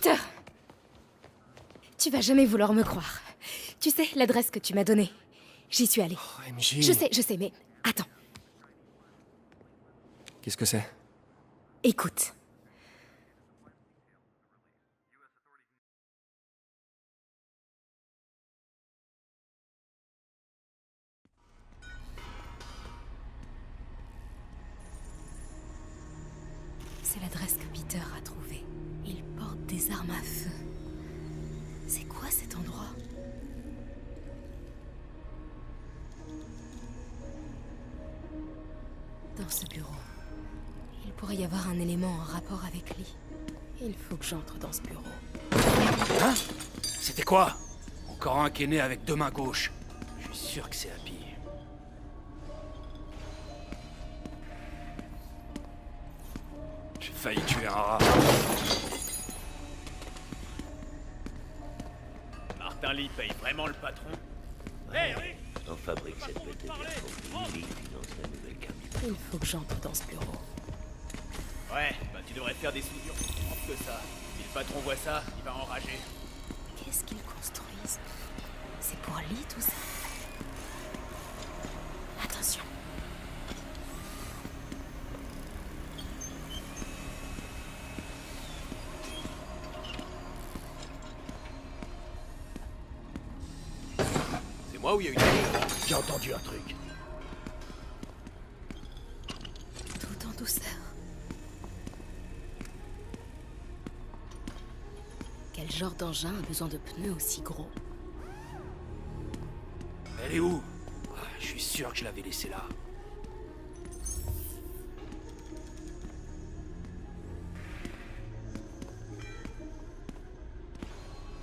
Peter! Tu vas jamais vouloir me croire. Tu sais, l'adresse que tu m'as donnée. J'y suis allée. Oh, MJ. Je sais, mais... Attends. Qu'est-ce que c'est? Écoute. C'est l'adresse que Peter a trouvée. Il porte des armes à feu. C'est quoi cet endroit? Dans ce bureau, il pourrait y avoir un élément en rapport avec Lee. Il faut que j'entre dans ce bureau. Hein? C'était quoi? Encore un qui est né avec deux mains gauches. Je suis sûr que c'est Happy. J'ai failli tuer un rat. Martin Lee paye vraiment le patron? Ouais, on fabrique cette bête de verre pour Lee finance la nouvelle carte. Il faut que j'entre dans ce bureau. Ouais, bah tu devrais faire des soudures plus propres que ça. Si le patron voit ça, il va enrager. Qu'est-ce qu'ils construisent? C'est pour Lee tout ça? Attention. C'est moi ou il y a une... J'ai entendu un truc. Tout en douceur. Quel genre d'engin a besoin de pneus aussi gros? Elle est où? Ah, je suis sûr que je l'avais laissée là.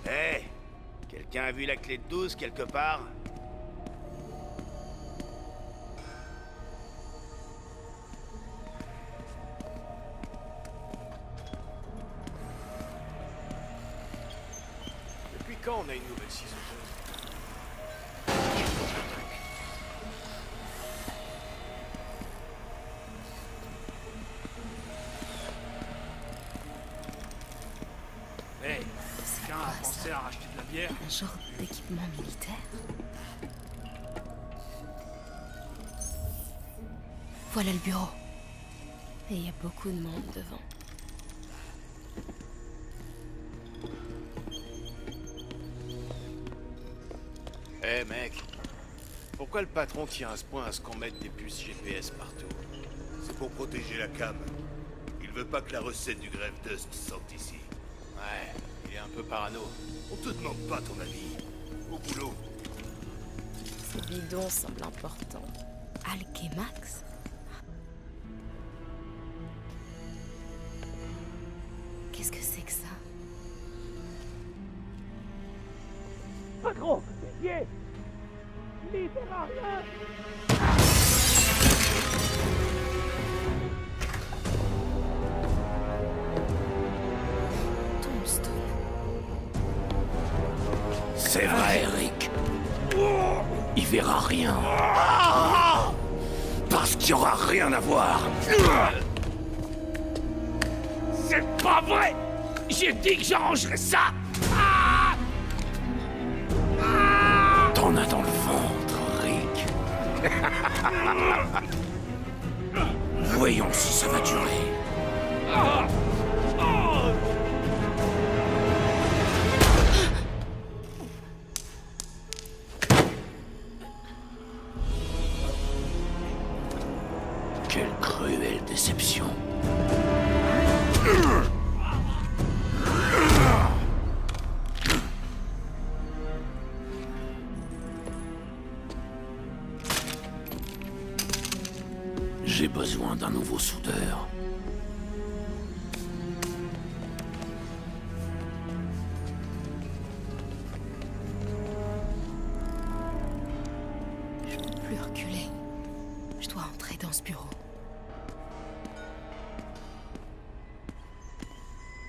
Hé! Quelqu'un a vu la clé de 12 quelque part? Depuis quand on a une nouvelle ciseauteuse? Hé, quelqu'un a pensé à racheter de la bière? Un genre d'équipement militaire? Voilà le bureau. Et il y a beaucoup de monde devant. Eh mec, pourquoi le patron tient à ce point à ce qu'on mette des puces GPS partout? C'est pour protéger la cam. Il veut pas que la recette du grève Dust sorte ici. Ouais, il est un peu parano. On te demande pas ton avis. Au boulot. Ce bidon semble important. Alk et Max? Qu'est-ce que c'est que ça? Patron, pied. Libère rien. Tombstone. C'est vrai, Eric. Il verra rien. Parce qu'il n'y aura rien à voir. C'est pas vrai! J'ai dit que j'arrangerais ça! T'en as dans le ventre, Rick. Voyons si ça va durer. Quelle cruelle déception. J'ai besoin d'un nouveau soudeur. Je ne peux plus reculer. Je dois entrer dans ce bureau.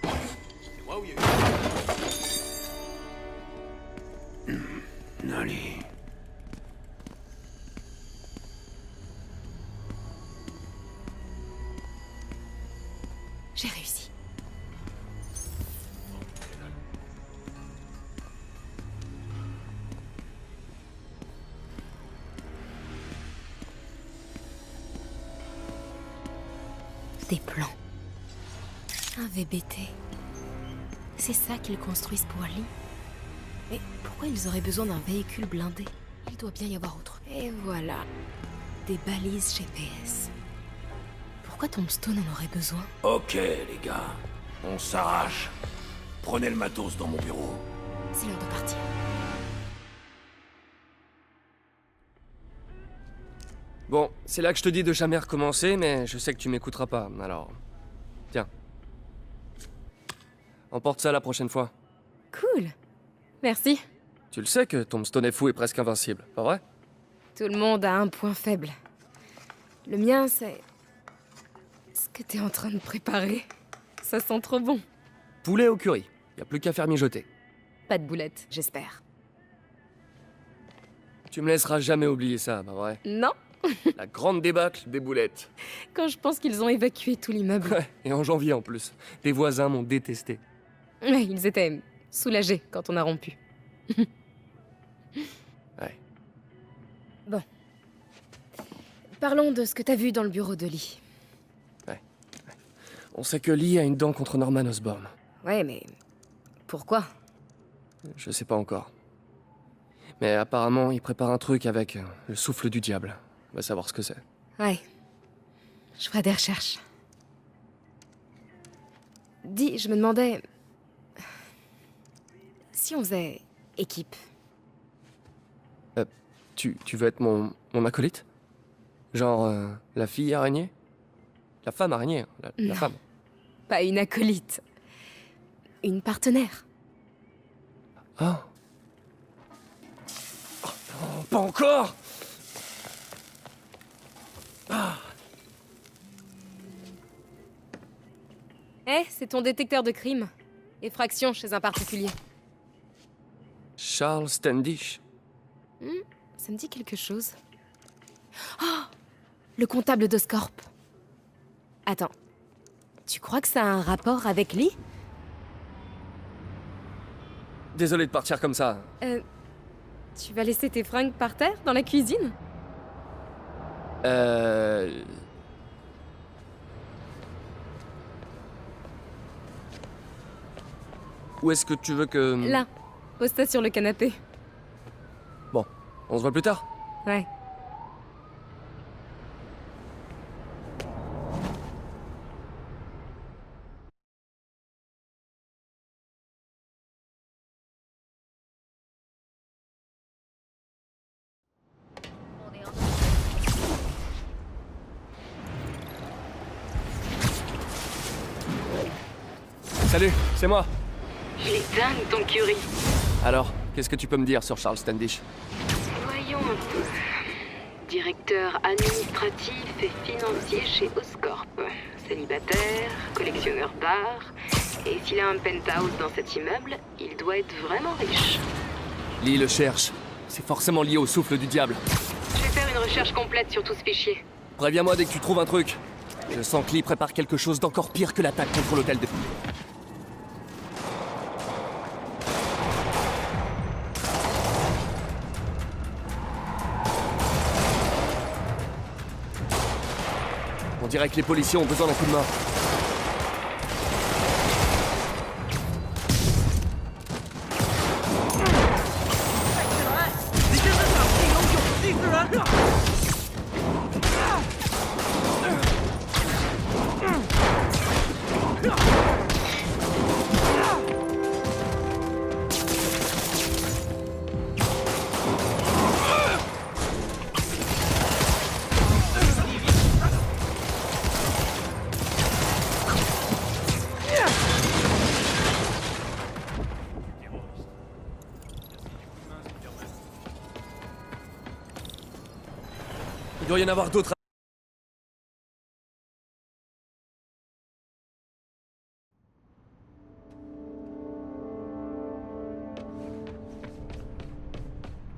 C'est moi ou il y a une... Allez. J'ai réussi. des plans. Un VBT. C'est ça qu'ils construisent pour Lee. Mais pourquoi ils auraient besoin d'un véhicule blindé? Il doit bien y avoir autre. Et voilà. Des balises GPS. Pourquoi Tombstone en aurait besoin? Ok, les gars. On s'arrache. Prenez le matos dans mon bureau. C'est l'heure de partir. Bon, c'est là que je te dis de jamais recommencer, mais je sais que tu m'écouteras pas, alors... Tiens. Emporte ça la prochaine fois. Cool. Merci. Tu le sais que Tombstone est fou et presque invincible, pas vrai? Tout le monde a un point faible. Le mien, c'est... ce que t'es en train de préparer. Ça sent trop bon. Poulet au curry. Y a plus qu'à faire mijoter. Pas de boulettes, j'espère. Tu me laisseras jamais oublier ça, pas vrai? Non. La grande débâcle des boulettes. Quand je pense qu'ils ont évacué tout l'immeuble. Ouais, et en janvier en plus. Les voisins m'ont détesté. Ouais, ils étaient soulagés quand on a rompu. Ouais. Bon. Parlons de ce que t'as vu dans le bureau de Lee. On sait que Lee a une dent contre Norman Osborn. Ouais, mais... pourquoi? Je sais pas encore. Mais apparemment, il prépare un truc avec le souffle du diable. On va savoir ce que c'est. Ouais. Je ferai des recherches. Dis, je me demandais... si on faisait équipe. Tu veux être mon acolyte? Genre, la fille araignée? La femme araignée, la Non. femme. Pas une acolyte. Une partenaire. Oh. Oh non, pas encore! Eh, c'est ton détecteur de crime. Effraction chez un particulier. Charles Standish. Ça me dit quelque chose. Oh! Le comptable d'Oscorp. Attends. Tu crois que ça a un rapport avec Lee? Désolé de partir comme ça. Tu vas laisser tes fringues par terre, dans la cuisine? Où est-ce que tu veux que... Là. Pose ça sur le canapé. Bon, on se voit plus tard. Ouais. Salut, c'est moi. Il est dingue ton curry. Alors, qu'est-ce que tu peux me dire sur Charles Standish? Voyons un peu. Directeur administratif et financier chez Oscorp. Célibataire, collectionneur d'art. Et s'il a un penthouse dans cet immeuble, il doit être vraiment riche. Lee le cherche. C'est forcément lié au souffle du diable. Je vais faire une recherche complète sur tout ce fichier. Préviens-moi dès que tu trouves un truc. Je sens que Lee prépare quelque chose d'encore pire que l'attaque contre l'hôtel de... On dirait que les policiers ont besoin d'un coup de main. Il doit y en avoir d'autres.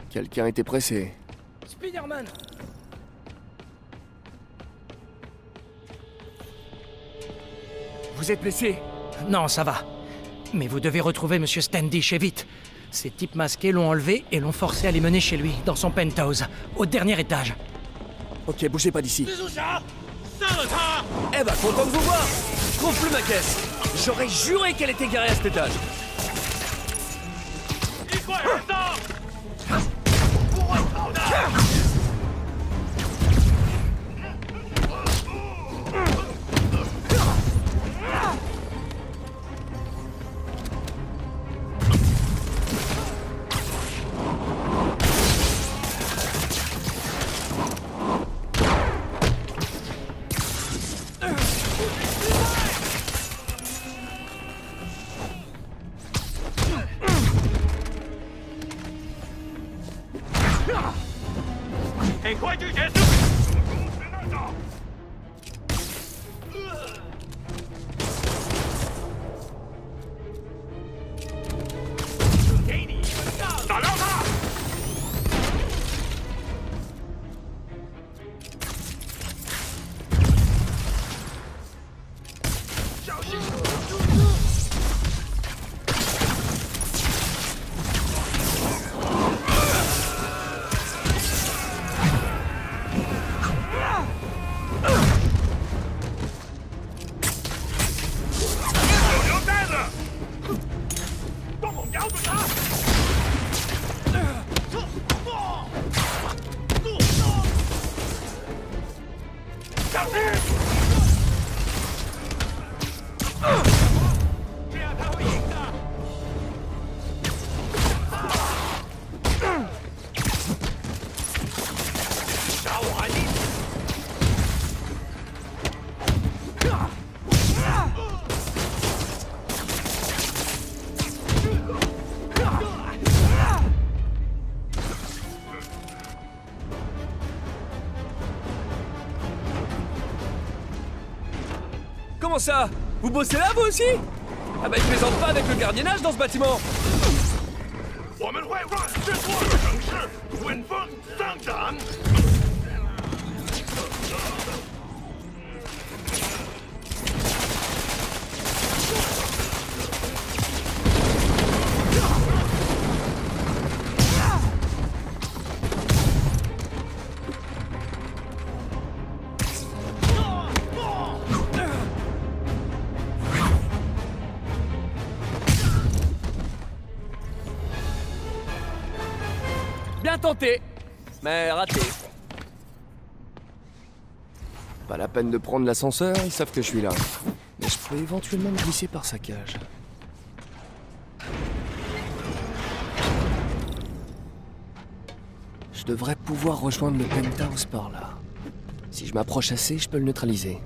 Quelqu'un était pressé. Spider-Man! Vous êtes blessé? Non, ça va. Mais vous devez retrouver Monsieur Standish et vite. Ces types masqués l'ont enlevé et l'ont forcé à les mener chez lui, dans son penthouse, au dernier étage. Ok, bougez pas d'ici. Eh bah, content de vous voir. Je trouve plus ma caisse. J'aurais juré qu'elle était garée à cet étage. Comment ça? Vous bossez là, vous aussi? Ah bah, ils plaisantent pas avec le gardiennage dans ce bâtiment! Bien tenté, mais raté. Pas la peine de prendre l'ascenseur, ils savent que je suis là. Mais je peux éventuellement me glisser par sa cage. Je devrais pouvoir rejoindre le penthouse par là. Si je m'approche assez, je peux le neutraliser.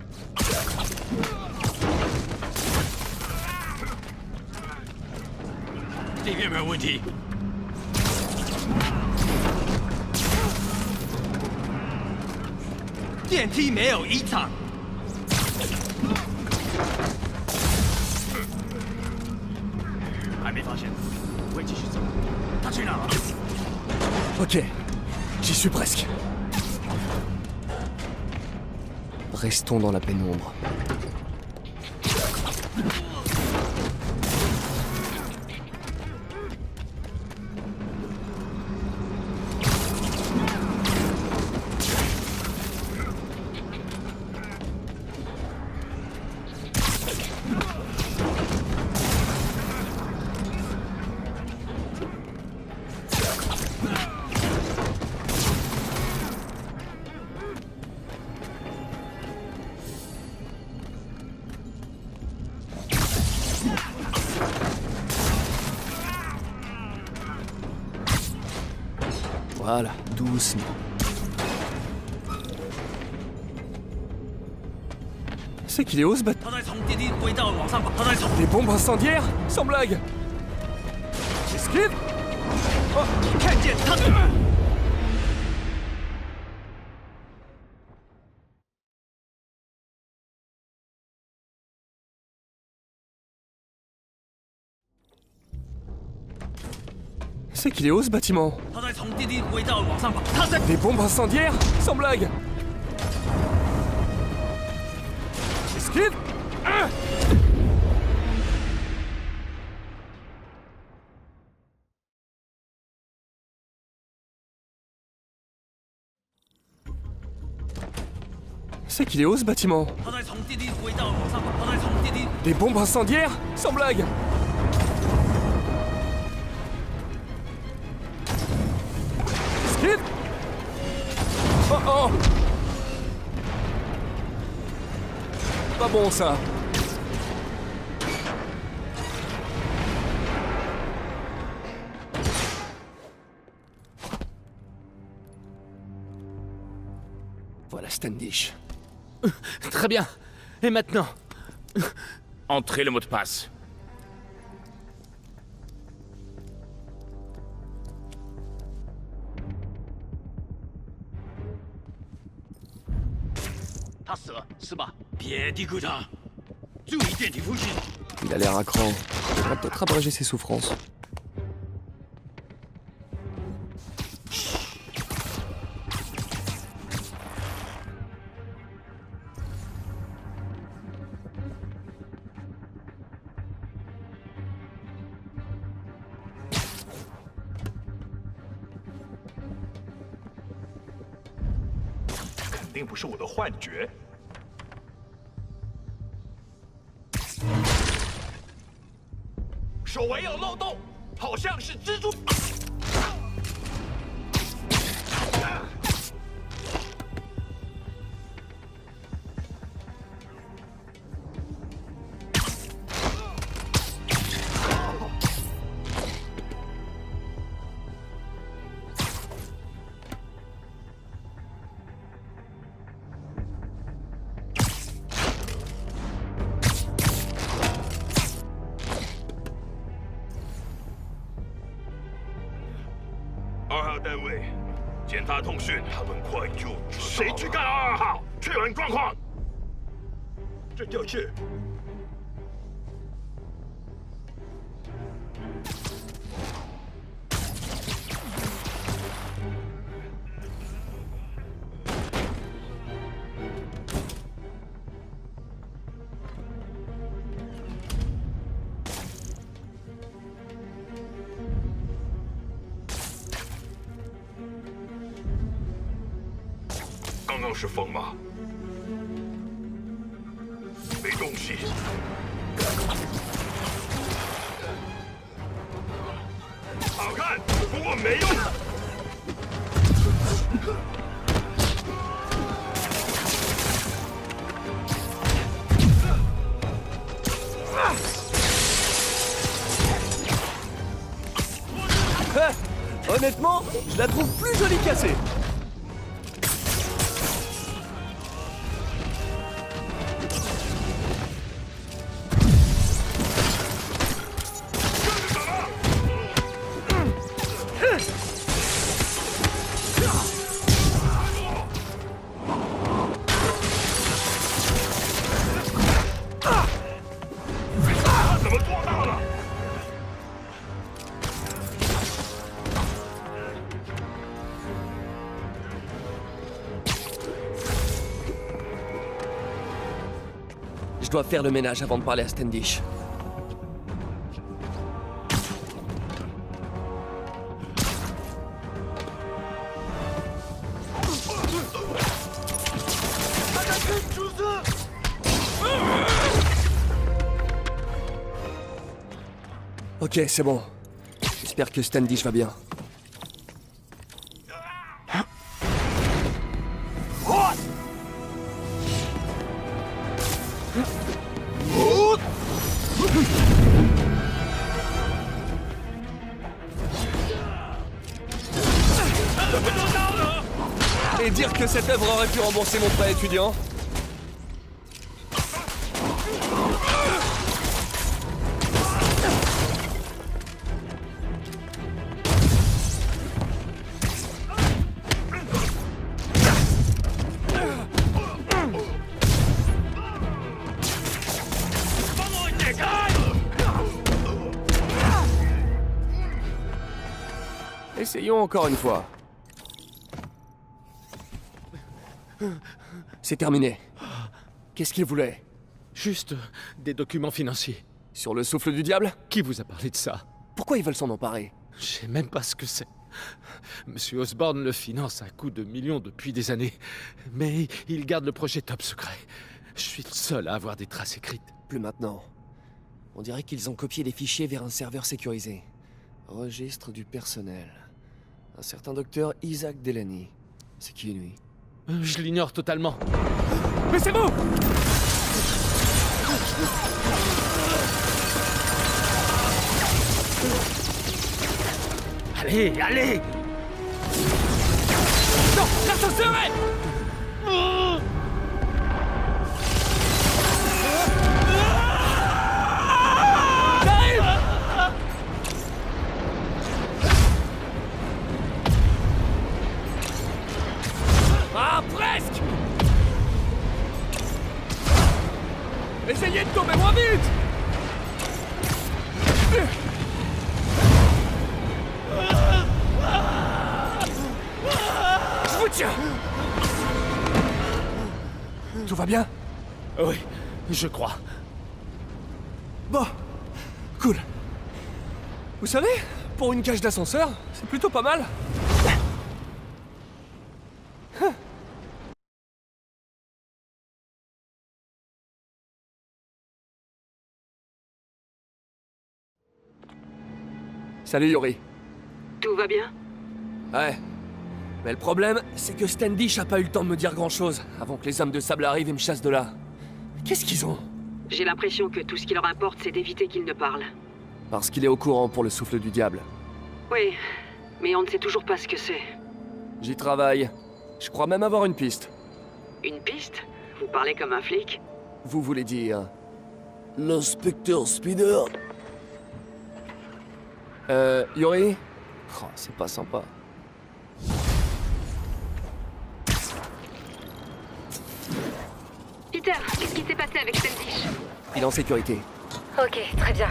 Ok, j'y suis presque. Restons dans la pénombre. Voilà, doucement. C'est qu'il est haut ce bâtiment. Des bombes incendiaires? Sans blague. J'esquive. Oh. C'est qu'il est haut ce bâtiment. Des bombes incendiaires? Sans blague. J'esquive. C'est qu'il est haut ce bâtiment. Des bombes incendiaires? Sans blague. Skip. Oh oh. Pas bon ça. Voilà Standish. Très bien. Et maintenant? Entrez le mot de passe. Il a l'air à cran. Il devrait peut-être abréger ses souffrances. Honnêtement, je la trouve plus jolie cassée. Je dois faire le ménage avant de parler à Standish. Ok, c'est bon. J'espère que Standish va bien. Et dire que cette œuvre aurait pu rembourser mon prêt étudiant. Essayons encore une fois. C'est terminé. Qu'est-ce qu'il voulait? Juste des documents financiers. Sur le souffle du diable? Qui vous a parlé de ça? Pourquoi ils veulent s'en emparer? Je sais même pas ce que c'est. Monsieur Osborn le finance à coups de millions depuis des années. Mais il garde le projet top secret. Je suis le seul à avoir des traces écrites. Plus maintenant. On dirait qu'ils ont copié les fichiers vers un serveur sécurisé. Registre du personnel. Un certain docteur Isaac Delany. C'est qui, lui? Je l'ignore totalement. Mais c'est vous! Allez, allez! Non! L'ascenseur est... J'arrive! Ah, presque! Essayez de tomber moins vite! Je vous tiens! Tout va bien? Oui, je crois. Bon, cool. Vous savez, pour une cage d'ascenseur, c'est plutôt pas mal. Salut Yori. Tout va bien? Ouais. Mais le problème, c'est que Standish a pas eu le temps de me dire grand-chose avant que les hommes de sable arrivent et me chassent de là. Qu'est-ce qu'ils ont? J'ai l'impression que tout ce qui leur importe, c'est d'éviter qu'ils ne parlent. Parce qu'il est au courant pour le souffle du diable. Oui, mais on ne sait toujours pas ce que c'est. J'y travaille. Je crois même avoir une piste. Une piste? Vous parlez comme un flic? Vous voulez dire... l'inspecteur Spider? Yori? Oh, c'est pas sympa. Peter, qu'est-ce qui s'est passé avec Standish? Il est en sécurité. Ok, très bien.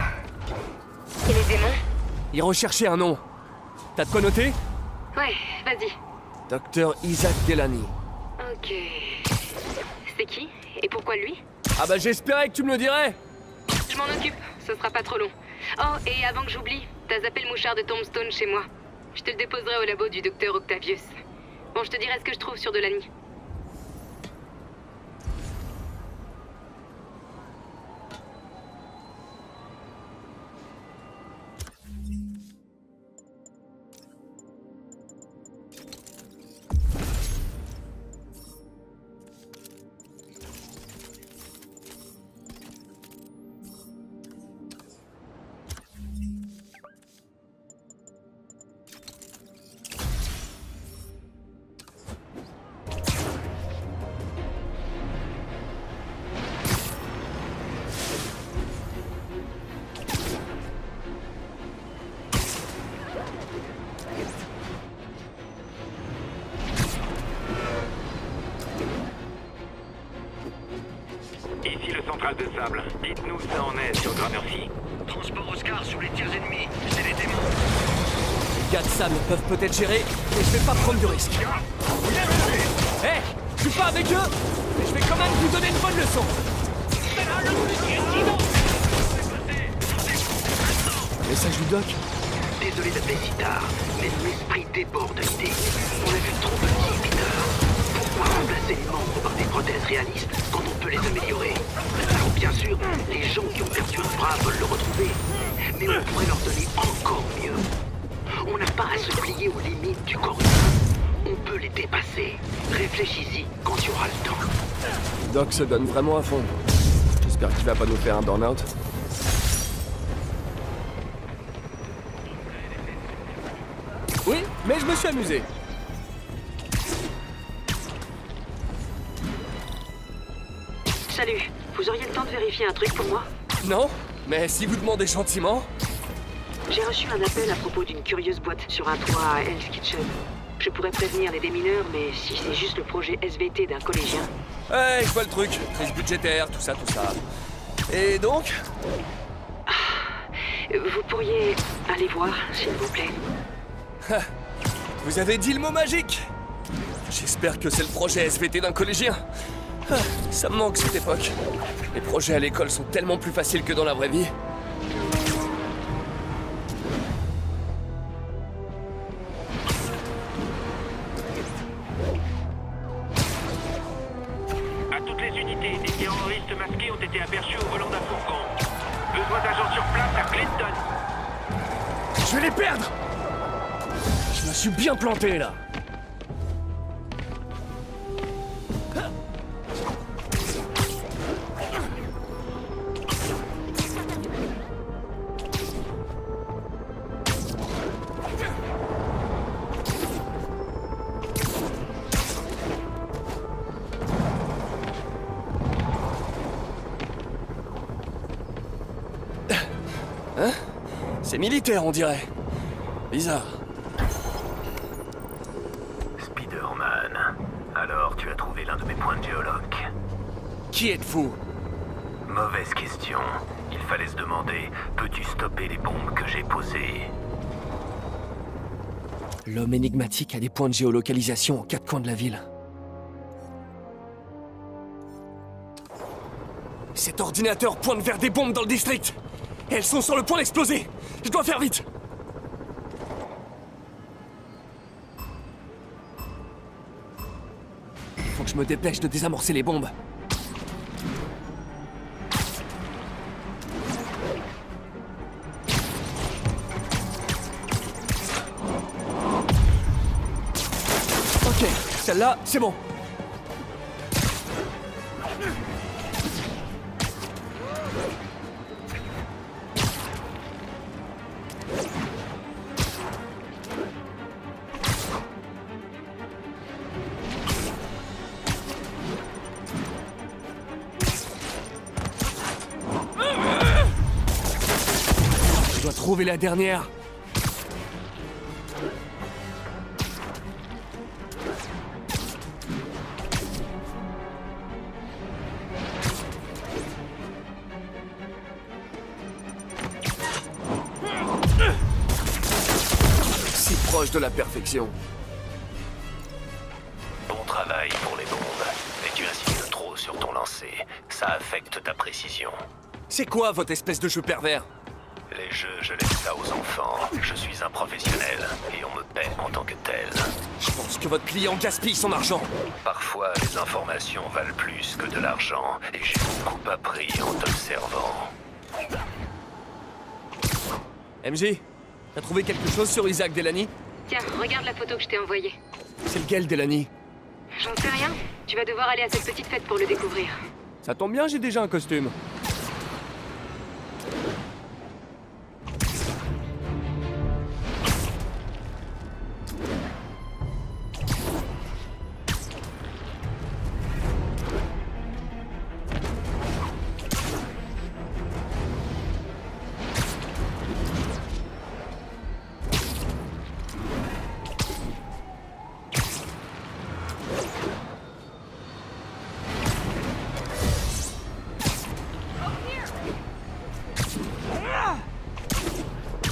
Et les démons? Il recherchait un nom. T'as de quoi noter? Ouais, vas-y. Docteur Isaac Delany. Ok. C'est qui? Et pourquoi lui? Ah bah j'espérais que tu me le dirais! Je m'en occupe, ce sera pas trop long. Oh, et avant que j'oublie, t'as zappé le mouchard de Tombstone chez moi. Je te le déposerai au labo du docteur Octavius. Bon, je te dirai ce que je trouve sur Delany. Ici le central de sable. Dites-nous ça en est sur Gramercy. Transport Oscar sur les tirs ennemis. C'est les démons. Les gars de sable peuvent peut-être gérer, mais je vais pas prendre de risque. Hé, je suis pas avec eux, mais je vais quand même vous donner une bonne leçon. Message du doc. Désolé d'appeler si tard, mais l'esprit déborde l'idée. On a vu trop petit, Peter. Pourquoi remplacer les membres par des prothèses réalistes quand on peut les améliorer? Alors bien sûr, les gens qui ont perdu un bras veulent le retrouver, mais on pourrait leur donner encore mieux. On n'a pas à se plier aux limites du corps humain. On peut les dépasser. Réfléchis-y quand tu auras le temps. Doc se donne vraiment à fond. J'espère qu'il va pas nous faire un burn-out. Oui, mais je me suis amusé. Salut, vous auriez le temps de vérifier un truc pour moi? Non, mais si vous demandez gentiment... J'ai reçu un appel à propos d'une curieuse boîte sur un toit à Hell's Kitchen. Je pourrais prévenir les démineurs, mais si c'est juste le projet SVT d'un collégien... Ouais, je vois le truc. Crise budgétaire, tout ça, tout ça. Et donc? Vous pourriez aller voir, s'il vous plaît. Vous avez dit le mot magique. J'espère que c'est le projet SVT d'un collégien. Ça me manque cette époque. Les projets à l'école sont tellement plus faciles que dans la vraie vie. les perdre! Je me suis bien planté, là! Hein? C'est militaire, on dirait. Bizarre. Spider-Man, alors tu as trouvé l'un de mes points de géoloc. Qui êtes-vous? Mauvaise question. Il fallait se demander, peux-tu stopper les bombes que j'ai posées? L'homme énigmatique a des points de géolocalisation aux quatre coins de la ville. Cet ordinateur pointe vers des bombes dans le district. Et elles sont sur le point d'exploser. Je dois faire vite. Il faut que je me dépêche de désamorcer les bombes. Ok, celle-là, c'est bon. Je dois trouver la dernière. Si proche de la perfection. Bon travail pour les bombes, mais tu insistes trop sur ton lancer. Ça affecte ta précision. C'est quoi votre espèce de jeu pervers? Les jeux, je laisse ça aux enfants. Je suis un professionnel et on me paie en tant que tel. Je pense que votre client gaspille son argent. Parfois, les informations valent plus que de l'argent et j'ai beaucoup appris en t'observant. MJ, t'as trouvé quelque chose sur Isaac Delany? Tiens, regarde la photo que je t'ai envoyée. C'est lequel, Delany? J'en sais rien. Tu vas devoir aller à cette petite fête pour le découvrir. Ça tombe bien, j'ai déjà un costume.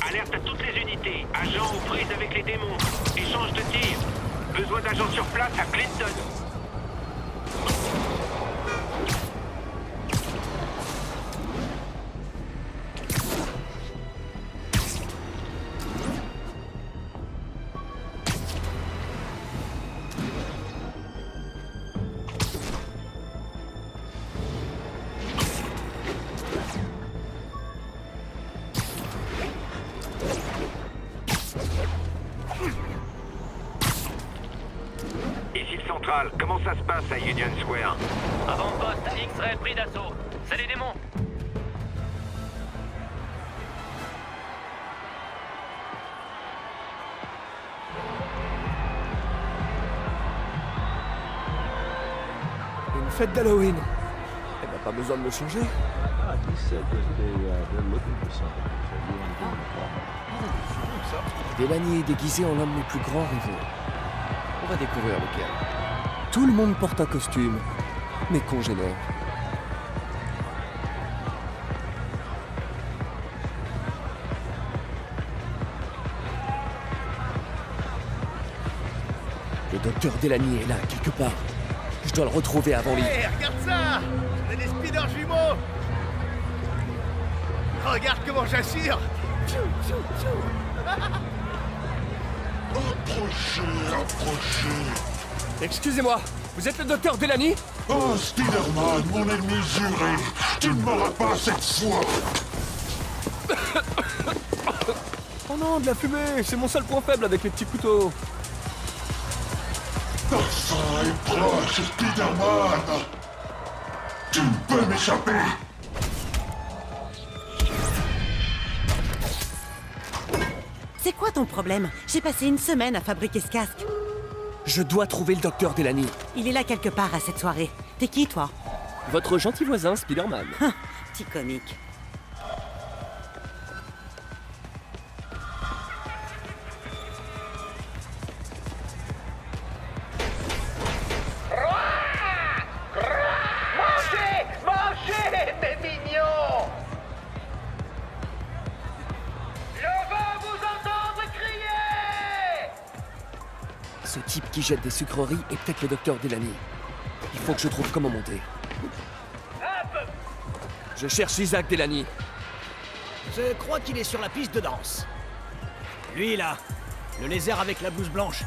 Alerte à toutes les unités. Agents aux prises avec les démons. Échange de tir. Besoin d'agents sur place à Clinton. Ici le central, comment ça se passe à Union Square? Avant-poste, X-Ray pris d'assaut. C'est les démons. Une fête d'Halloween. Elle n'a pas besoin de me changer. Delany est déguisé en l'un de mes plus grands rivaux. On va découvrir lequel. Tout le monde porte un costume. Mes congénères. Le docteur Delany est là, quelque part. Je dois le retrouver avant lui. Hé, regarde ça! On a des speeders jumeaux! Regarde comment j'assure! Approchez! Excusez-moi, vous êtes le docteur Delany? Oh, Spider-Man, mon ennemi juré! Tu ne m'auras pas cette fois! Oh Oh non, de la fumée! C'est mon seul point faible avec les petits couteaux! Ta fin est proche, Spider-Man! Tu peux m'échapper! C'est quoi ton problème? J'ai passé une semaine à fabriquer ce casque. Je dois trouver le docteur Delany. Il est là quelque part à cette soirée. T'es qui, toi? Votre gentil voisin, Spider-Man. Petit comique. Mangez, mes mignons! Je veux vous entendre crier! Ce type qui jette des sucreries est peut-être le docteur Delany. Il faut que je trouve comment monter. Je cherche Isaac Delany. Je crois qu'il est sur la piste de danse. Lui, là. Le lézard avec la blouse blanche.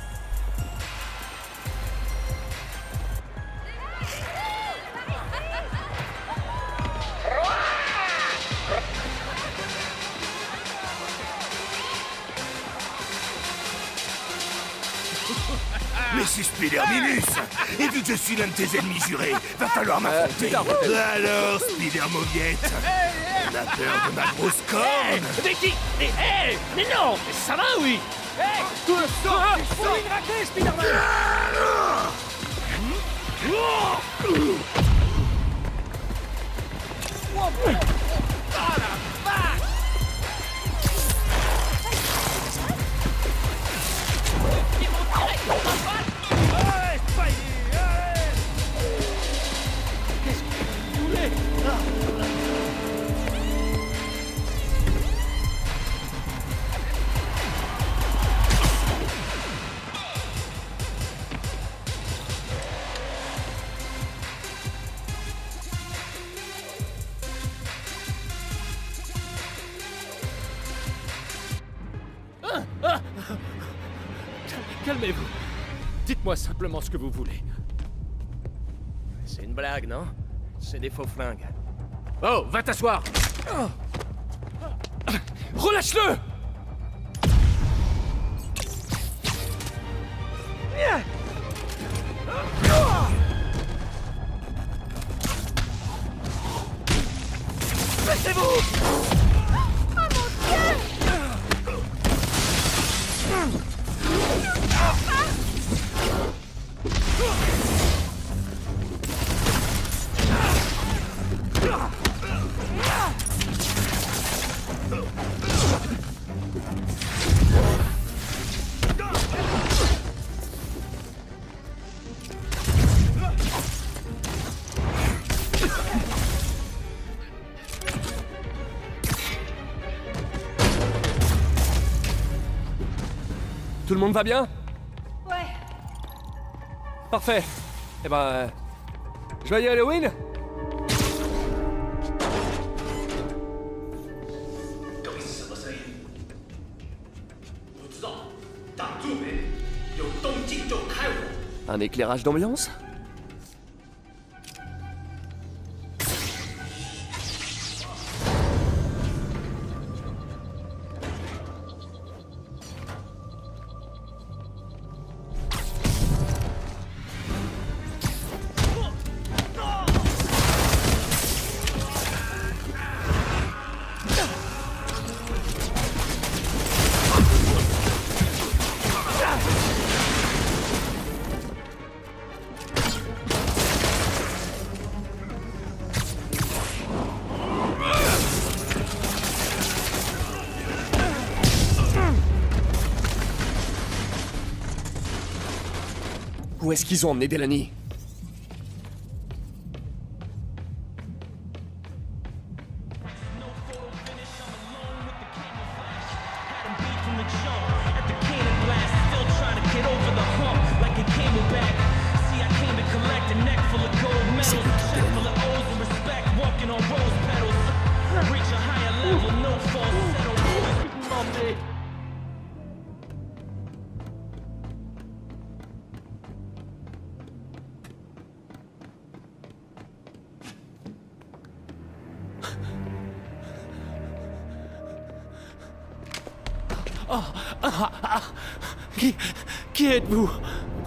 Mais c'est Spider-Minus! Et vu que je suis l'un de tes ennemis jurés, va falloir m'affronter! Alors, Spider-Moviette, on a peur de ma grosse corne? Mais qui? Mais non! Ça va, oui? Hey! Tout le sang! Faut une raclée, Spider-Man! Ah la vache! Qu'est-ce que vous voulez? Calmez-vous. Dites-moi simplement ce que vous voulez. C'est une blague, non? C'est des faux flingues. Oh, va t'asseoir! Relâche-le! Baissez-vous! Oh mon Dieu! Tout le monde va bien? Ouais. Parfait. Eh ben... joyeux Halloween? Un éclairage d'ambiance? Où est-ce qu'ils ont emmené Delany? Qui êtes-vous?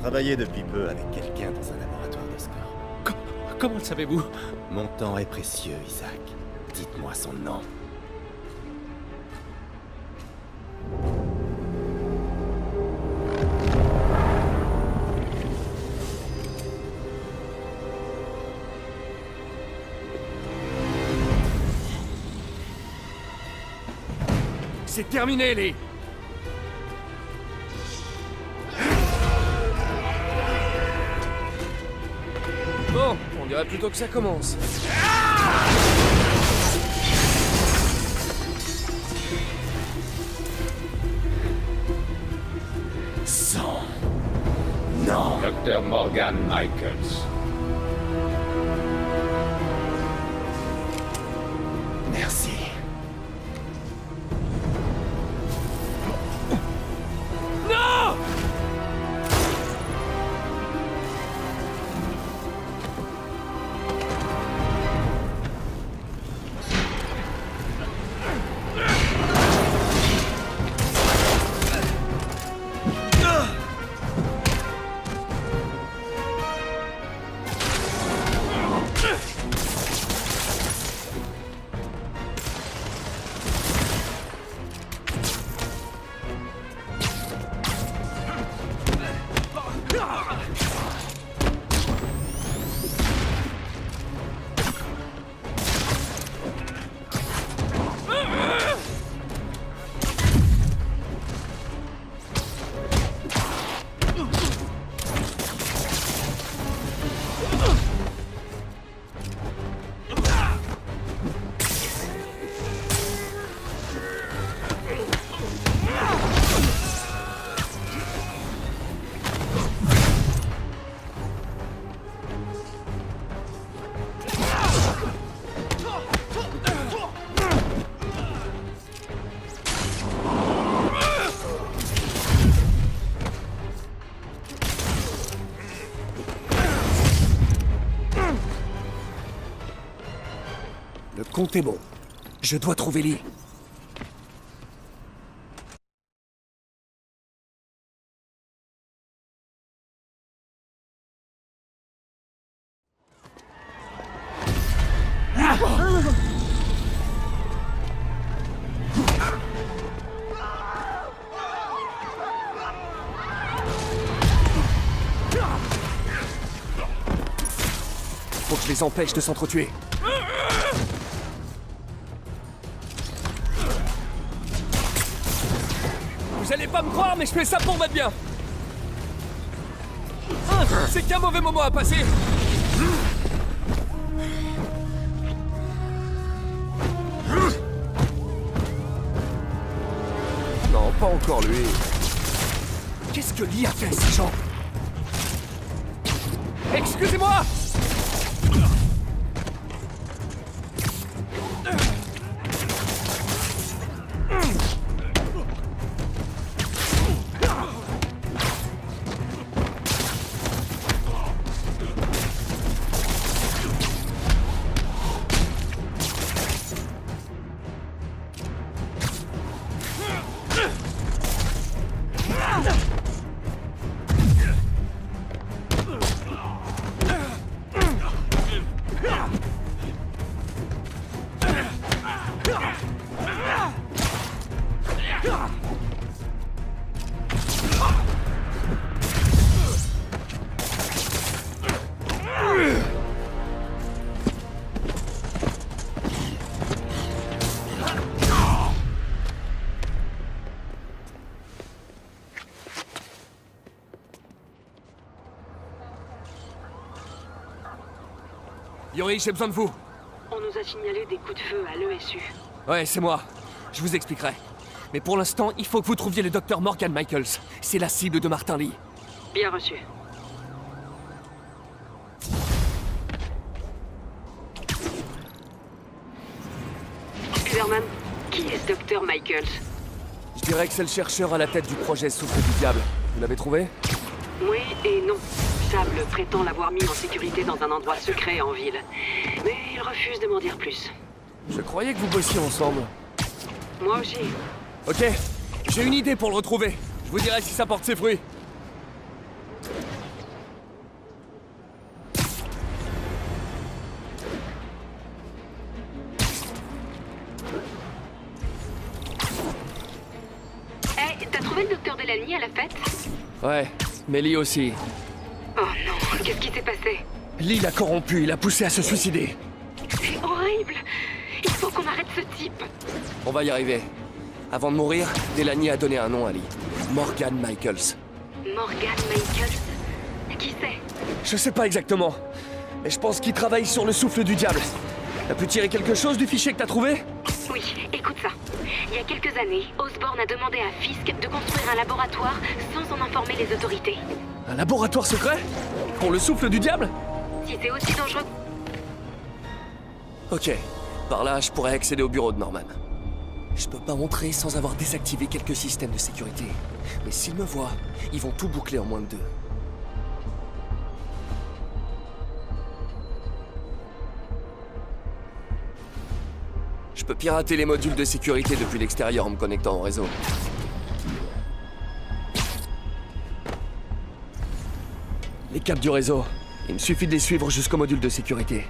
Travaillez depuis peu avec quelqu'un dans un laboratoire d'Oscorp. Comment le savez-vous? Mon temps est précieux, Isaac. Dites-moi son nom. C'est terminé, Lee. Bon, on dirait plutôt que ça commence. Son nom. Dr. Morgan Michaels. Merci. Non! Le compte est bon. Je dois trouver Lee. Faut que je les empêche de s'entretuer. Vous allez pas me croire, mais je fais ça pour votre bien. C'est qu'un mauvais moment à passer. Non, pas encore lui. Qu'est-ce que Lee a fait, ces gens? Excusez-moi! Yori, j'ai besoin de vous. On nous a signalé des coups de feu à l'ESU. Ouais, c'est moi. Je vous expliquerai. Mais pour l'instant, il faut que vous trouviez le Dr. Morgan Michaels. C'est la cible de Martin Lee. Bien reçu. Clearman, qui est ce Dr. Michaels? Je dirais que c'est le chercheur à la tête du projet Souffle du Diable. Vous l'avez trouvé? Oui et non. Sable prétend l'avoir mis en sécurité dans un endroit secret en ville. Mais il refuse de m'en dire plus. Je croyais que vous bossiez ensemble. Moi aussi. Ok, J'ai une idée pour le retrouver. Je vous dirai si ça porte ses fruits. Hey, t'as trouvé le docteur Delaney à la fête? Ouais, mais Lee aussi. Oh non, qu'est-ce qui s'est passé? Lee l'a corrompu, il l'a poussé à se suicider. C'est horrible. Il faut qu'on arrête ce type. On va y arriver. Avant de mourir, Delaney a donné un nom à Lee. Morgan Michaels. Morgan Michaels? Qui c'est? Je sais pas exactement, mais je pense qu'il travaille sur le souffle du diable. T'as pu tirer quelque chose du fichier que t'as trouvé? Oui, écoute ça. Il y a quelques années, Osborn a demandé à Fisk de construire un laboratoire sans en informer les autorités. Un laboratoire secret? Pour le souffle du diable? Si c'est aussi dangereux... Ok, par là, je pourrais accéder au bureau de Norman. Je peux pas entrer sans avoir désactivé quelques systèmes de sécurité. Mais s'ils me voient, ils vont tout boucler en moins de 2. Je peux pirater les modules de sécurité depuis l'extérieur en me connectant au réseau. Les câbles du réseau, il me suffit de les suivre jusqu'au module de sécurité.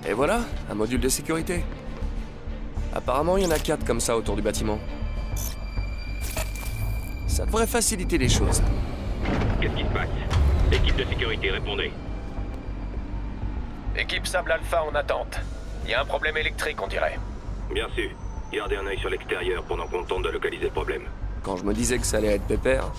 Et voilà, un module de sécurité. Apparemment, il y en a 4 comme ça autour du bâtiment. Ça devrait faciliter les choses. Qu'est-ce qui se passe? Équipe de sécurité, répondez. Équipe Sable Alpha en attente. Il y a un problème électrique, on dirait. Bien sûr. Gardez un œil sur l'extérieur pendant qu'on tente de localiser le problème. Quand je me disais que ça allait être pépère...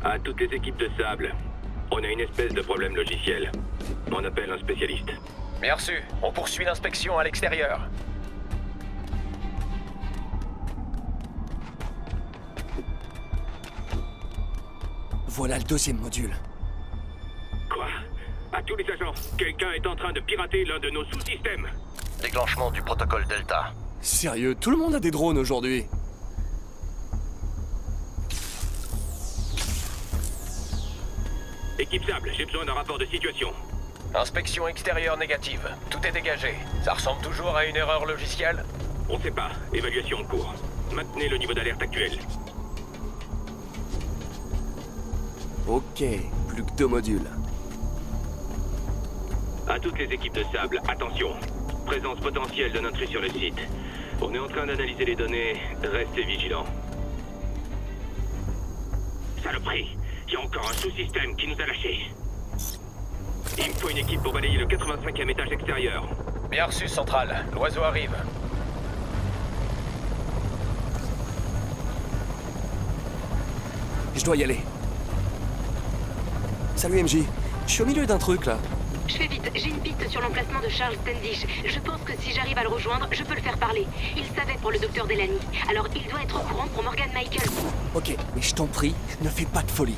À toutes les équipes de Sable, on a une espèce de problème logiciel. On appelle un spécialiste. Bien reçu. On poursuit l'inspection à l'extérieur. Voilà le 2e module. Quoi? À tous les agents, quelqu'un est en train de pirater l'un de nos sous-systèmes. Déclenchement du protocole Delta. Sérieux, tout le monde a des drones aujourd'hui. Équipe Sable, j'ai besoin d'un rapport de situation. Inspection extérieure négative. Tout est dégagé. Ça ressemble toujours à une erreur logicielle? On sait pas. Évaluation en cours. Maintenez le niveau d'alerte actuel. Ok, plus que 2 modules. À toutes les équipes de Sable, attention. Présence potentielle d'un intrus sur le site. On est en train d'analyser les données. Restez vigilants. Saloperie! Il y a encore un sous-système qui nous a lâchés. Il me faut une équipe pour balayer le 85e étage extérieur. Bien reçu, Central. L'oiseau arrive. Je dois y aller. Salut MJ. Je suis au milieu d'un truc là. Je fais vite, j'ai une piste sur l'emplacement de Charles Standish. Je pense que si j'arrive à le rejoindre, je peux le faire parler. Il savait pour le docteur Delaney. Alors il doit être au courant pour Morgan Michaels. Ok, mais je t'en prie, ne fais pas de folie.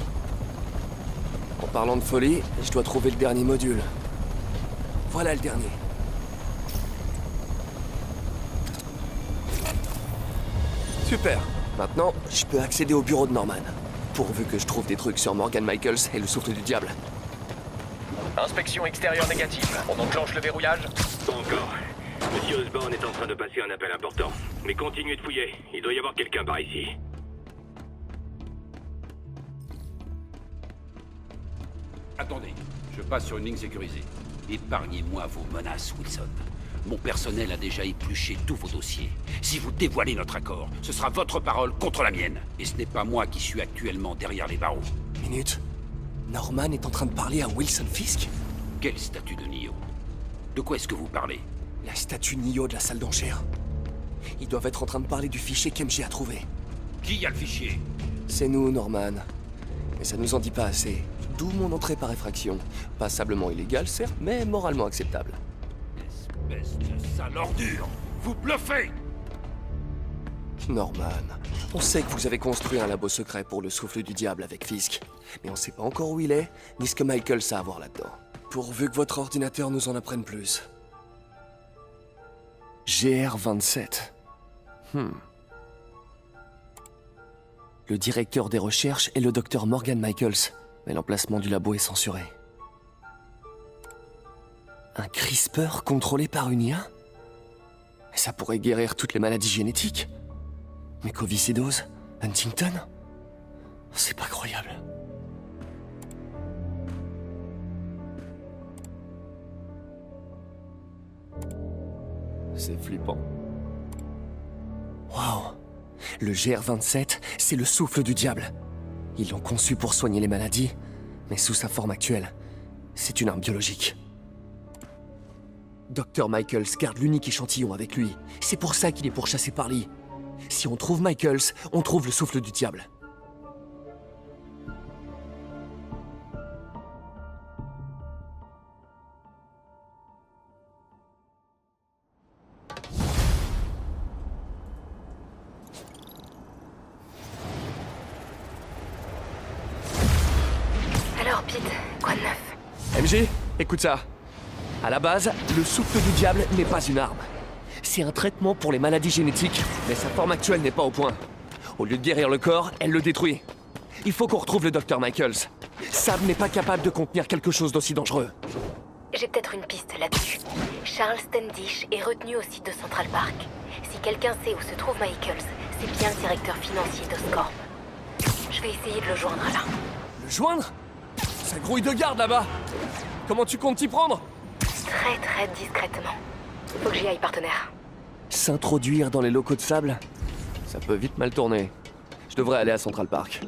En parlant de folie, je dois trouver le dernier module. Voilà le dernier. Super. Maintenant, je peux accéder au bureau de Norman. Pourvu que je trouve des trucs sur Morgan Michaels et le souffle du diable. Inspection extérieure négative. On enclenche le verrouillage? Pas encore. Monsieur Osborn est en train de passer un appel important. Mais continuez de fouiller. Il doit y avoir quelqu'un par ici. Attendez, je passe sur une ligne sécurisée. Épargnez-moi vos menaces, Wilson. Mon personnel a déjà épluché tous vos dossiers. Si vous dévoilez notre accord, ce sera votre parole contre la mienne. Et ce n'est pas moi qui suis actuellement derrière les barreaux. Minute. Norman est en train de parler à Wilson Fisk? Quelle statue de Nio? De quoi est-ce que vous parlez? La statue Nio de la salle d'enchères. Ils doivent être en train de parler du fichier qu'MJ a trouvé. Qui a le fichier? C'est nous, Norman. Mais ça nous en dit pas assez. D'où mon entrée par effraction. Passablement illégale, certes, mais moralement acceptable. Espèce de sale ordure! Vous bluffez! Norman, on sait que vous avez construit un labo secret pour le souffle du diable avec Fisk. Mais on sait pas encore où il est, ni ce que Michaels a à voir là-dedans. Pourvu que votre ordinateur nous en apprenne plus. GR27. Le directeur des recherches est le docteur Morgan Michaels, mais l'emplacement du labo est censuré. Un CRISPR contrôlé par une IA? Ça pourrait guérir toutes les maladies génétiques. Mucoviscidose, Huntington? C'est pas croyable. C'est flippant. Waouh! Le GR27, c'est le souffle du diable. Ils l'ont conçu pour soigner les maladies, mais sous sa forme actuelle, c'est une arme biologique. Dr. Michaels garde l'unique échantillon avec lui. C'est pour ça qu'il est pourchassé par Lee. Si on trouve Michaels, on trouve le souffle du diable. Alors, Pete, quoi de neuf? MJ, écoute ça. À la base, le souffle du diable n'est pas une arme. C'est un traitement pour les maladies génétiques, mais sa forme actuelle n'est pas au point. Au lieu de guérir le corps, elle le détruit. Il faut qu'on retrouve le Dr. Michaels. Sam n'est pas capable de contenir quelque chose d'aussi dangereux. J'ai peut-être une piste là-dessus. Charles Standish est retenu au site de Central Park. Si quelqu'un sait où se trouve Michaels, c'est bien le directeur financier d'Oscorp. Je vais essayer de le joindre là. Le joindre? Ça grouille de garde là-bas. Comment tu comptes t'y prendre? Très très discrètement. Faut que j'y aille, partenaire. S'introduire dans les locaux de sable? Ça peut vite mal tourner. Je devrais aller à Central Park.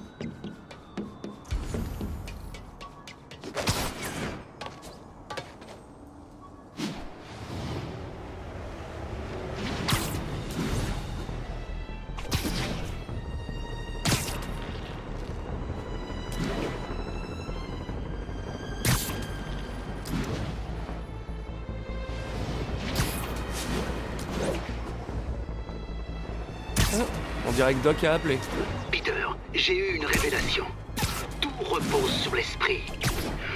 On dirait que Doc a appelé. Peter, j'ai eu une révélation. Tout repose sur l'esprit.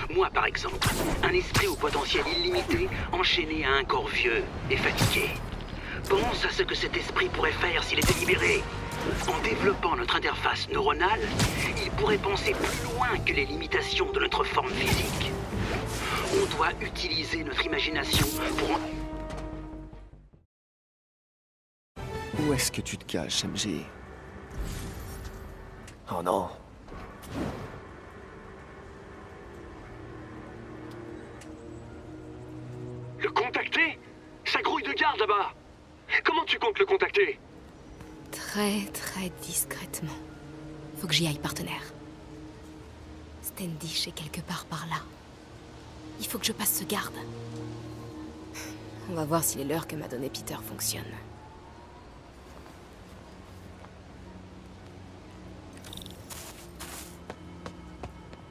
Moi, par exemple, un esprit au potentiel illimité, enchaîné à un corps vieux et fatigué. Pense à ce que cet esprit pourrait faire s'il était libéré. En développant notre interface neuronale, il pourrait penser plus loin que les limitations de notre forme physique. On doit utiliser notre imagination pour... Où est-ce que tu te caches, MJ? Oh non. Le contacter? Ça grouille de garde là-bas. Comment tu comptes le contacter? Très, très discrètement. Faut que j'y aille, partenaire. Standish est quelque part par là. Il faut que je passe ce garde. On va voir si les leurres que m'a donné Peter fonctionnent.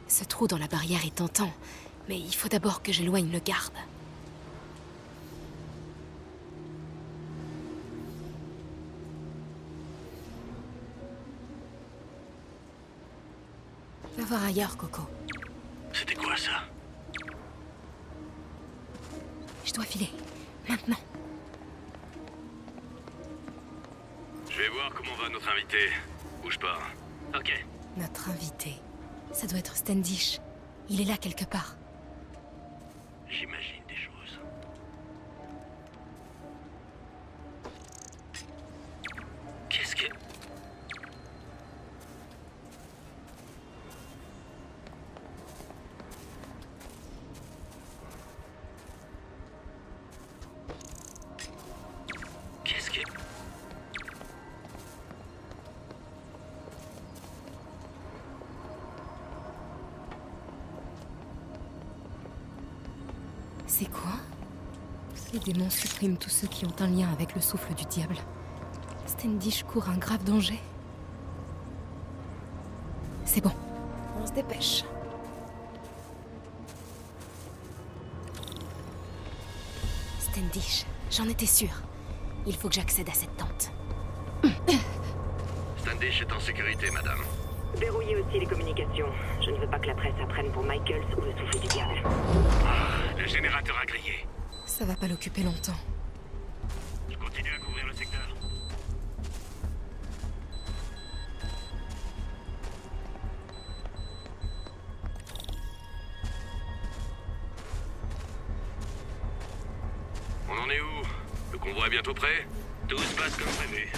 Ce trou dans la barrière est tentant, mais il faut d'abord que j'éloigne le garde. Va voir ailleurs, Coco. C'était quoi ça? Je dois filer. Maintenant. Je vais voir comment va notre invité. Bouge pas. Ok. Notre invité. Ça doit être Standish. Il est là quelque part. J'imagine des choses. Qu'est-ce que... Qu'est-ce que... C'est quoi? Les démons suppriment tous ceux qui ont un lien avec le souffle du diable. Standish court un grave danger. C'est bon, on se dépêche. Standish, j'en étais sûre. Il faut que j'accède à cette tente. Standish est en sécurité, madame. Verrouillez aussi les communications. Je ne veux pas que la presse apprenne pour Michaels ou le souffle du diable. Le générateur a grillé. Ça va pas l'occuper longtemps. Je continue à couvrir le secteur. On en est où? Le convoi est bientôt prêt? Tout se passe comme prévu.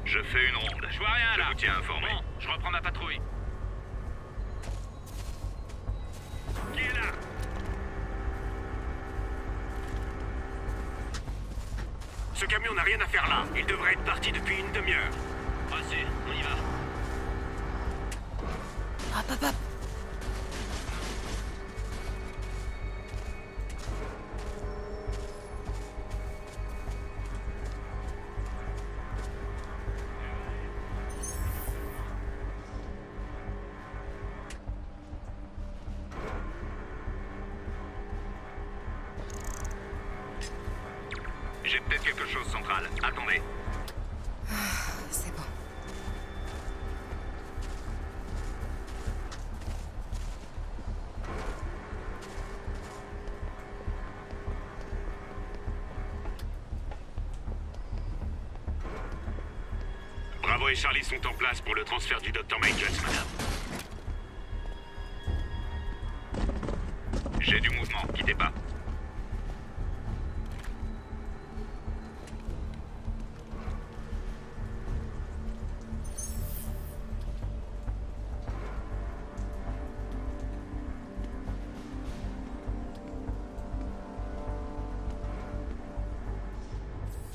Je fais une ronde. Je vois rien là. Je vous tiens informé. Bon, je reprends ma patrouille. Qui est là? Ce camion n'a rien à faire là. Il devrait être parti depuis une demi-heure. Passez, on y va. Hop, hop, hop. J'ai peut-être quelque chose central. Attendez. C'est bon. Bravo et Charlie sont en place pour le transfert du Dr. Michaels, madame. J'ai du mouvement, quittez pas.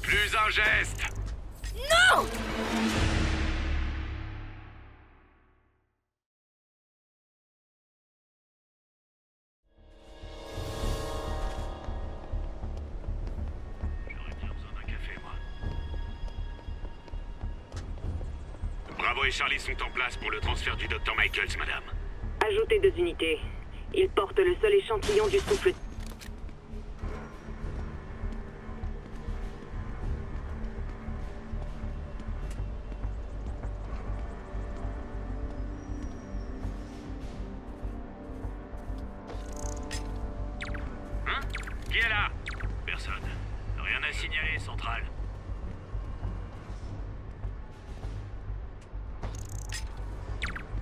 Plus un geste! Non! J'aurais bien besoin d'un café, moi. Bravo et Charlie sont en place pour le transfert du Dr. Michaels, madame. Ajoutez 2 unités. Ils portent le seul échantillon du souffle. Qui est là? Personne. Rien à signaler, centrale.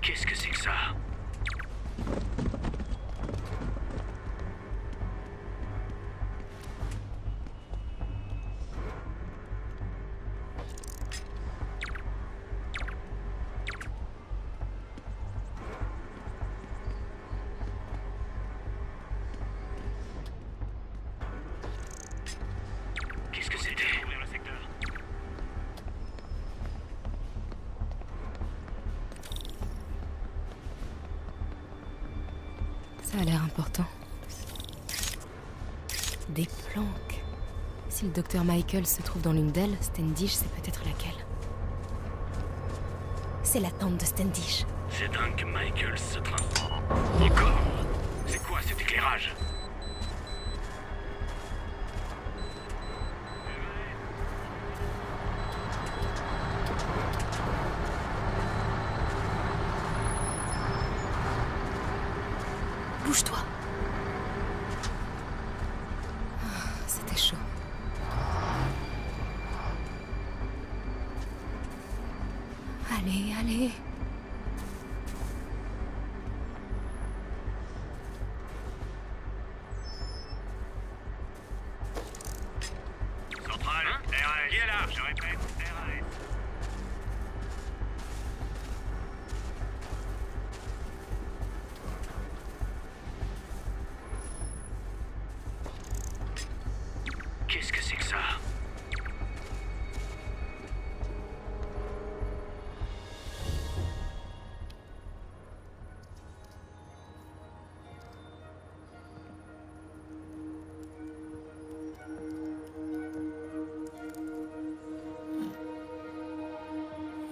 Qu'est-ce que c'est que ça? Qu'est-ce que c'était? Ouvrir le secteur. Ça a l'air important. Des planques. Si le docteur Michaels se trouve dans l'une d'elles, Standish sait peut-être laquelle. C'est la tente de Standish. C'est dingue que Michaels se traîne. Encore? C'est quoi cet éclairage? Bouge-toi. Ah, c'était chaud. Allez, allez. Centrale, RAS. Qui est là? Je répète, RAS. Qu'est-ce que c'est que ça?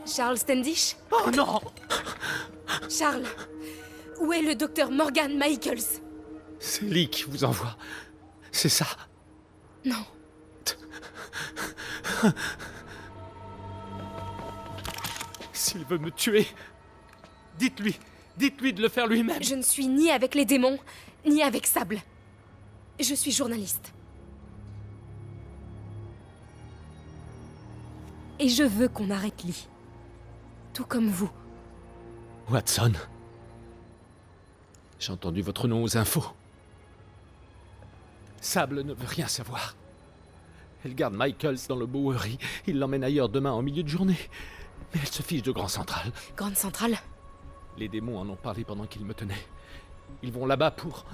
Charles Standish? Oh non! Charles, Où est le docteur Morgan Michaels? C'est Lee qui vous envoie. C'est ça? Non. S'il veut me tuer, dites-lui de le faire lui-même. Je ne suis ni avec les démons, ni avec Sable. Je suis journaliste. Et je veux qu'on arrête Lee. Tout comme vous. Watson. J'ai entendu votre nom aux infos. Sable ne veut rien savoir. Elle garde Michaels dans le Bowery. Il l'emmène ailleurs demain en milieu de journée. Mais elle se fiche de Grand Central. Grande Centrale? Les démons en ont parlé pendant qu'ils me tenaient. Ils vont là-bas pour...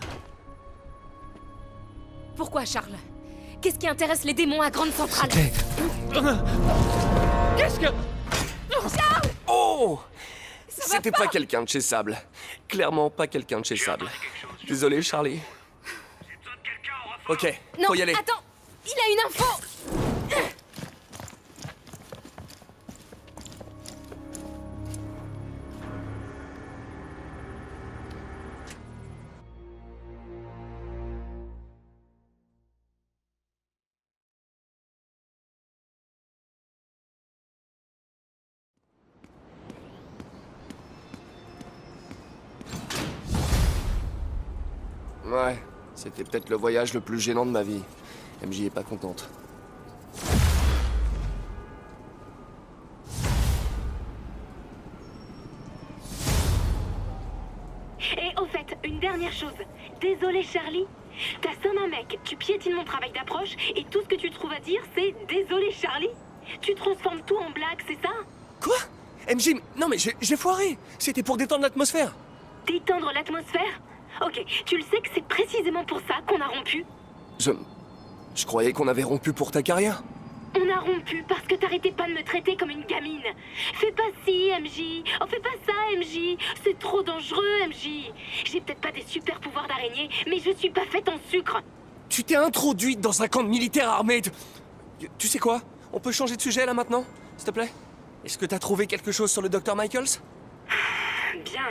Pourquoi, Charles? Qu'est-ce qui intéresse les démons à Grande Centrale? Qu'est-ce que... Charles! Oh! C'était pas quelqu'un de chez Sable. Clairement pas quelqu'un de chez Sable. Désolé, Charlie. Ok, Non, faut y aller. Attends! Il a une info! Ouais, c'était peut-être le voyage le plus gênant de ma vie. MJ est pas contente. Et au fait, une dernière chose. Désolé Charlie. T'assommes un mec, tu piétines mon travail d'approche, et tout ce que tu trouves à dire, c'est « Désolé Charlie ». Tu transformes tout en blague, c'est ça? Quoi? MJ, non mais j'ai foiré. C'était pour détendre l'atmosphère. Détendre l'atmosphère? Ok, tu le sais que c'est précisément pour ça qu'on a rompu? Je croyais qu'on avait rompu pour ta carrière. On a rompu parce que t'arrêtais pas de me traiter comme une gamine. Fais pas ci, MJ. Oh, fais pas ça, MJ. C'est trop dangereux, MJ. J'ai peut-être pas des super pouvoirs d'araignée, mais je suis pas faite en sucre. Tu t'es introduite dans un camp de militaires armés. Tu sais quoi? On peut changer de sujet là maintenant, s'il te plaît? Est-ce que t'as trouvé quelque chose sur le Dr. Michaels? Bien.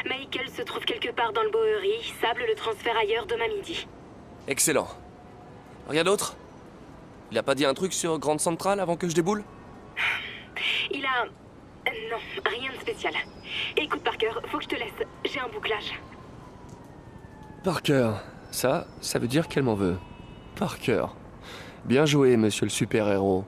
Michael se trouve quelque part dans le Bowery. Sable le transfert ailleurs demain midi. Excellent. Rien d'autre? Il a pas dit un truc sur Grande Centrale avant que je déboule? Il a... Non, rien de spécial. Écoute Parker, faut que je te laisse. J'ai un bouclage. Parker, ça veut dire qu'elle m'en veut. Parker. Bien joué, monsieur le super-héros.